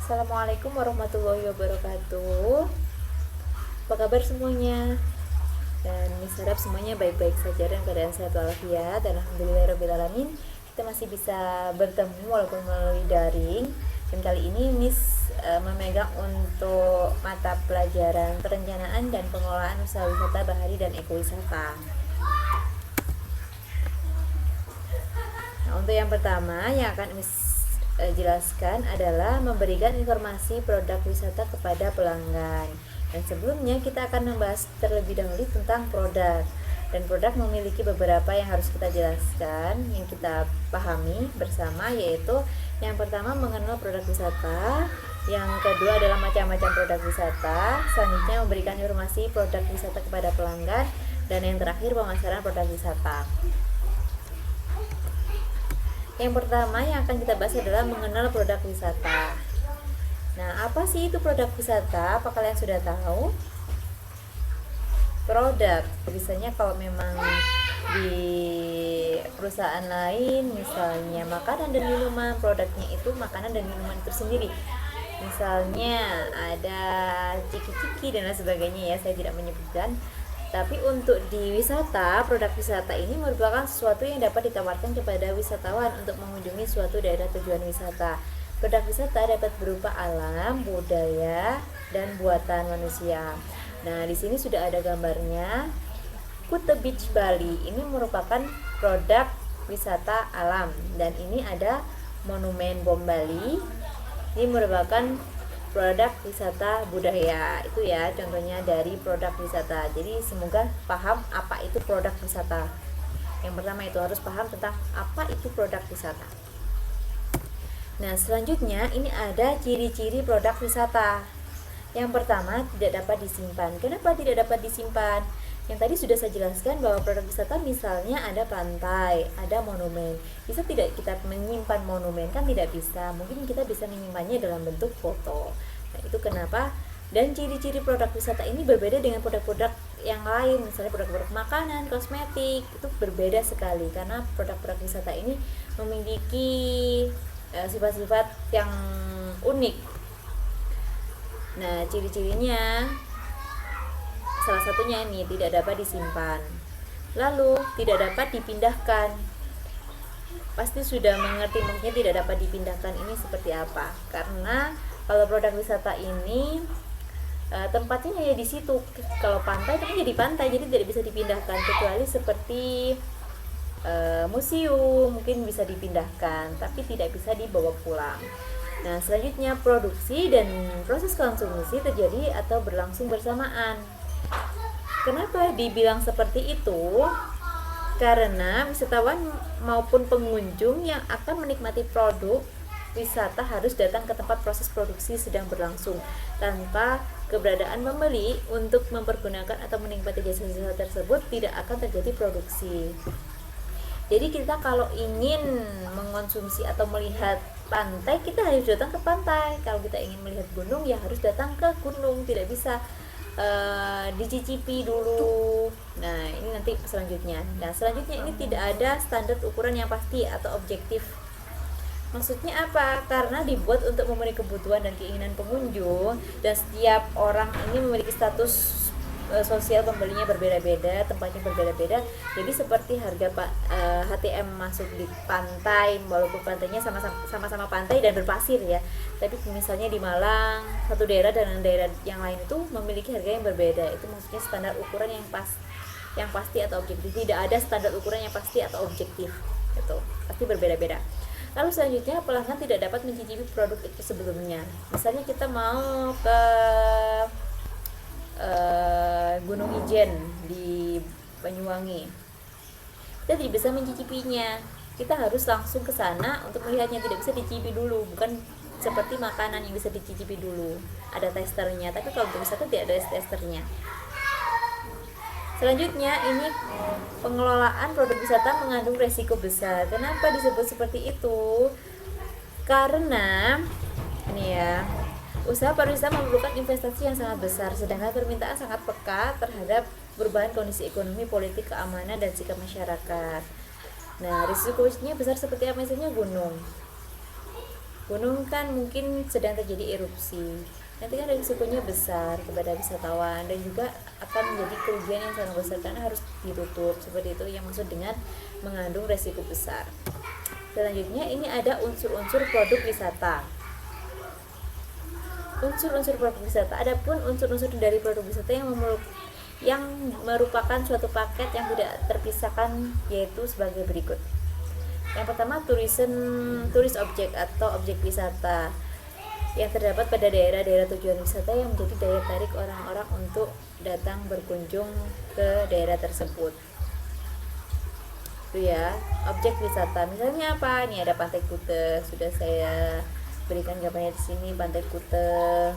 Assalamualaikum warahmatullahi wabarakatuh. Apa kabar semuanya? Dan harap semuanya baik-baik saja dan keadaan sehat walafiat. Dan alhamdulillahirobbilalamin kita masih bisa bertemu walaupun melalui daring. Dan kali ini Miss memegang untuk mata pelajaran perencanaan dan pengelolaan usaha wisata bahari dan ekowisata. Nah, untuk yang pertama yang akan Miss jelaskan adalah memberikan informasi produk wisata kepada pelanggan. Dan sebelumnya kita akan membahas terlebih dahulu tentang produk. Dan produk memiliki beberapa yang harus kita jelaskan, yang kita pahami bersama, yaitu yang pertama mengenal produk wisata, yang kedua adalah macam-macam produk wisata, selanjutnya memberikan informasi produk wisata kepada pelanggan, dan yang terakhir pemasaran produk wisata. Yang pertama yang akan kita bahas adalah mengenal produk wisata. Nah, apa sih itu produk wisata? Apa kalian sudah tahu? Produk, biasanya kalau memang di perusahaan lain, misalnya makanan dan minuman, produknya itu makanan dan minuman itu sendiri. Misalnya ada ciki-ciki dan lain sebagainya ya, saya tidak menyebutkan. Tapi untuk di wisata, produk wisata ini merupakan sesuatu yang dapat ditawarkan kepada wisatawan untuk mengunjungi suatu daerah tujuan wisata. Produk wisata dapat berupa alam, budaya, dan buatan manusia. Nah, di sini sudah ada gambarnya. Kuta Beach Bali ini merupakan produk wisata alam, dan ini ada Monumen Bom Bali. Ini merupakan produk wisata budaya. Itu ya contohnya dari produk wisata. Jadi semoga paham apa itu produk wisata. Yang pertama itu harus paham tentang apa itu produk wisata. Nah, selanjutnya ini ada ciri-ciri produk wisata. Yang pertama, tidak dapat disimpan. Kenapa tidak dapat disimpan? Yang tadi sudah saya jelaskan bahwa produk wisata misalnya ada pantai, ada monumen. Bisa tidak kita menyimpan monumen? Kan tidak bisa. Mungkin kita bisa menyimpannya dalam bentuk foto. Nah, itu kenapa. Dan ciri-ciri produk wisata ini berbeda dengan produk-produk yang lain. Misalnya produk-produk makanan, kosmetik, itu berbeda sekali. Karena produk-produk wisata ini memiliki sifat-sifat yang unik. Nah, ciri-cirinya salah satunya ini tidak dapat disimpan. Lalu tidak dapat dipindahkan. Pasti sudah mengerti maksudnya tidak dapat dipindahkan ini seperti apa. Karena kalau produk wisata ini tempatnya hanya di situ. Kalau pantai itu jadi pantai, jadi tidak bisa dipindahkan kecuali seperti museum mungkin bisa dipindahkan, tapi tidak bisa dibawa pulang. Nah, selanjutnya produksi dan proses konsumsi terjadi atau berlangsung bersamaan. Kenapa dibilang seperti itu? Karena wisatawan maupun pengunjung yang akan menikmati produk wisata harus datang ke tempat proses produksi sedang berlangsung. Tanpa keberadaan pembeli untuk mempergunakan atau menikmati jasa-jasa tersebut, tidak akan terjadi produksi. Jadi kita kalau ingin mengonsumsi atau melihat pantai, kita harus datang ke pantai. Kalau kita ingin melihat gunung, ya harus datang ke gunung. Tidak bisa dicicipi dulu. Nah, ini nanti selanjutnya. Nah, selanjutnya ini tidak ada standar ukuran yang pasti atau objektif. Maksudnya apa? Karena dibuat untuk memenuhi kebutuhan dan keinginan pengunjung, dan setiap orang ini memiliki status sosial pembelinya berbeda-beda, tempatnya berbeda-beda. Jadi seperti harga HTM masuk di pantai, walaupun pantainya sama-sama pantai dan berpasir ya. Tapi misalnya di Malang, satu daerah dan daerah yang lain itu memiliki harga yang berbeda. Itu maksudnya standar ukuran yang pasti atau objektif. Tidak ada standar ukuran yang pasti atau objektif. Itu pasti berbeda-beda. Lalu selanjutnya pelanggan tidak dapat mencicipi produk itu sebelumnya. Misalnya kita mau ke Gunung Ijen di Banyuwangi, kita tidak bisa mencicipinya. Kita harus langsung ke sana untuk melihatnya, tidak bisa dicicipi dulu. Bukan seperti makanan yang bisa dicicipi dulu, ada testernya. Tapi kalau untuk wisata tidak ada testernya. Selanjutnya ini pengelolaan produk wisata mengandung resiko besar. Kenapa disebut seperti itu? Karena ini ya, usaha pariwisata memerlukan investasi yang sangat besar, sedangkan permintaan sangat peka terhadap perubahan kondisi ekonomi, politik, keamanan, dan sikap masyarakat. Nah, risikonya besar seperti apa? Misalnya gunung Gunung kan mungkin sedang terjadi erupsi, nanti kan risikonya besar kepada wisatawan dan juga akan menjadi kerugian yang sangat besar karena harus ditutup seperti itu, yang maksud dengan mengandung resiko besar. Selanjutnya ini ada unsur-unsur produk wisata. Unsur-unsur produk wisata, adapun unsur-unsur dari produk wisata yang merupakan suatu paket yang tidak terpisahkan, yaitu sebagai berikut. Yang pertama, turis objek atau objek wisata yang terdapat pada daerah-daerah tujuan wisata yang menjadi daya tarik orang-orang untuk datang berkunjung ke daerah tersebut. Itu ya, objek wisata. Misalnya apa? Ini ada Pantai Kuta, sudah saya berikan gambarnya di sini, Pantai Kuta.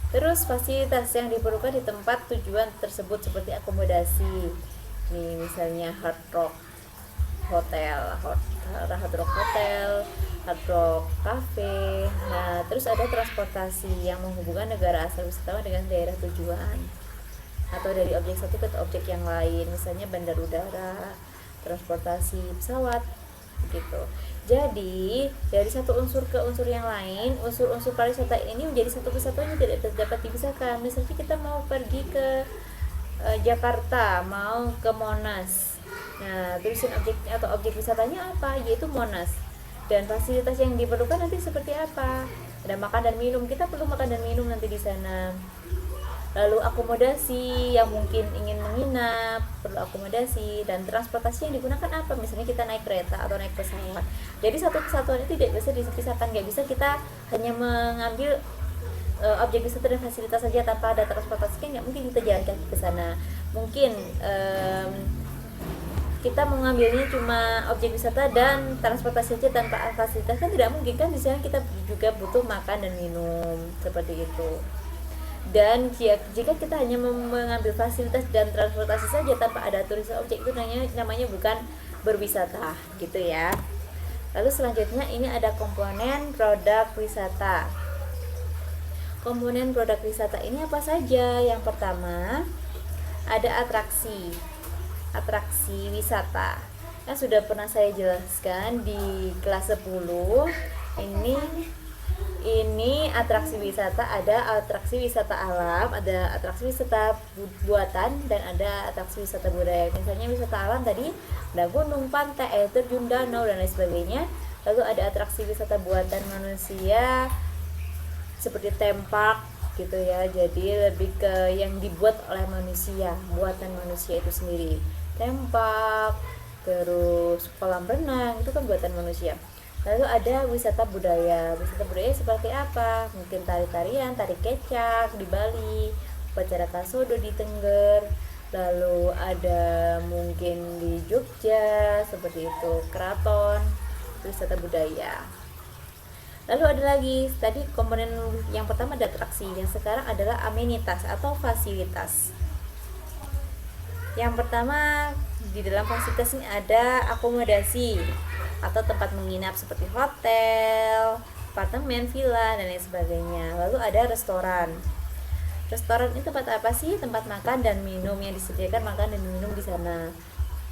Terus fasilitas yang diperlukan di tempat tujuan tersebut seperti akomodasi. Nih misalnya Hard Rock Hotel, Hard Rock Cafe. Nah, terus ada transportasi yang menghubungkan negara asal wisatawan dengan daerah tujuan atau dari objek satu ke objek yang lain, misalnya bandar udara, transportasi pesawat begitu. Jadi dari satu unsur ke unsur yang lain, unsur-unsur pariwisata ini menjadi satu kesatuan yang tidak dapat dipisahkan. Misalnya kita mau pergi ke Jakarta, mau ke Monas. Nah, tulisan objek atau objek wisatanya apa? Yaitu Monas. Dan fasilitas yang diperlukan nanti seperti apa? Ada makan dan minum, kita perlu makan dan minum nanti di sana. Lalu akomodasi yang mungkin ingin menginap, perlu akomodasi, dan transportasi yang digunakan apa? Misalnya kita naik kereta atau naik pesawat. Jadi satu kesatuan itu tidak bisa dipisahkan, nggak bisa kita hanya mengambil objek wisata dan fasilitas saja tanpa ada transportasi, kan nggak mungkin kita jalan kaki ke sana. Mungkin kita mengambilnya cuma objek wisata dan transportasi saja tanpa fasilitas, kan tidak mungkin, kan di sana kita juga butuh makan dan minum seperti itu. Dan jika kita hanya mengambil fasilitas dan transportasi saja tanpa ada turis objek, itu namanya bukan berwisata gitu ya. Lalu selanjutnya ini ada komponen produk wisata. Komponen produk wisata ini apa saja? Yang pertama ada atraksi wisata. Yang sudah pernah saya jelaskan di kelas 10. Ini atraksi wisata, ada atraksi wisata alam, ada atraksi wisata buatan, dan ada atraksi wisata budaya. Misalnya wisata alam tadi ada gunung, pantai, air terjun, danau, dan lain sebagainya. Lalu ada atraksi wisata buatan manusia seperti theme park gitu ya. Jadi lebih ke yang dibuat oleh manusia, buatan manusia itu sendiri. Theme park, terus kolam renang, itu kan buatan manusia. Lalu ada wisata budaya. Wisata budaya seperti apa? Mungkin tari-tarian, tari kecak di Bali, upacara kasodo di Tengger. Lalu ada mungkin di Jogja seperti itu, keraton, wisata budaya. Lalu ada lagi, tadi komponen yang pertama ada atraksi, yang sekarang adalah amenitas atau fasilitas. Yang pertama di dalam fasilitas ini ada akomodasi atau tempat menginap seperti hotel, apartemen, villa, dan lain sebagainya. Lalu ada restoran. Restoran itu tempat apa sih? Tempat makan dan minum, yang disediakan makan dan minum di sana.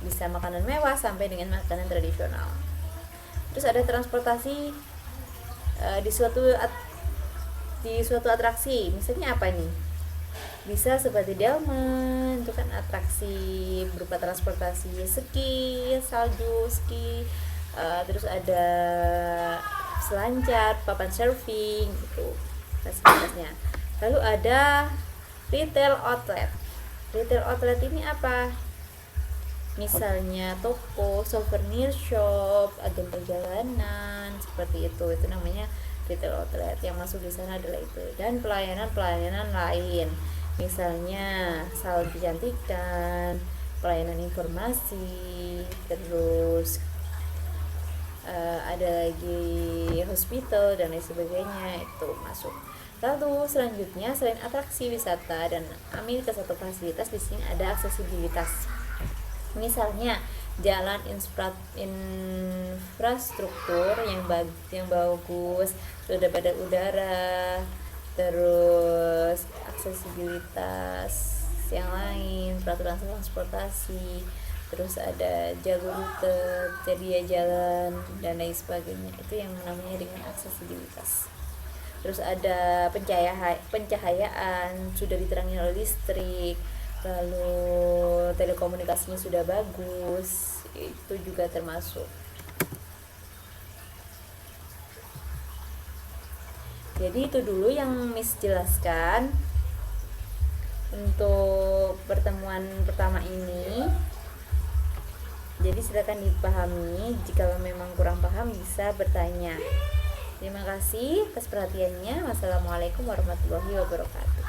Bisa makanan mewah sampai dengan makanan tradisional. Terus ada transportasi di suatu atraksi. Misalnya apa nih? Bisa seperti delman, itu kan atraksi berupa transportasi, ski, salju, ski. Terus ada selancar, papan surfing, itu fasilitasnya. Lalu ada retail outlet. Retail outlet ini apa? Misalnya toko, souvenir shop, agen perjalanan, seperti itu namanya retail outlet. Yang masuk di sana adalah itu. Dan pelayanan lain, misalnya salon kecantikan, pelayanan informasi, terus ada lagi hospital dan lain sebagainya, itu masuk. Lalu selanjutnya, selain atraksi wisata dan amenitas atau fasilitas, di sini ada aksesibilitas. Misalnya jalan infrastruktur yang bagus, sudah pada udara, terus aksesibilitas yang lain, peraturan transportasi, terus ada jalur rute, tersedia jalan dan lain sebagainya. Itu yang namanya dengan aksesibilitas. Terus ada pencahayaan sudah diterangi oleh listrik, lalu telekomunikasinya sudah bagus, itu juga termasuk. Jadi itu dulu yang Miss jelaskan untuk pertemuan pertama ini. Jadi silakan dipahami, jika memang kurang paham bisa bertanya. Terima kasih atas perhatiannya. Wassalamualaikum warahmatullahi wabarakatuh.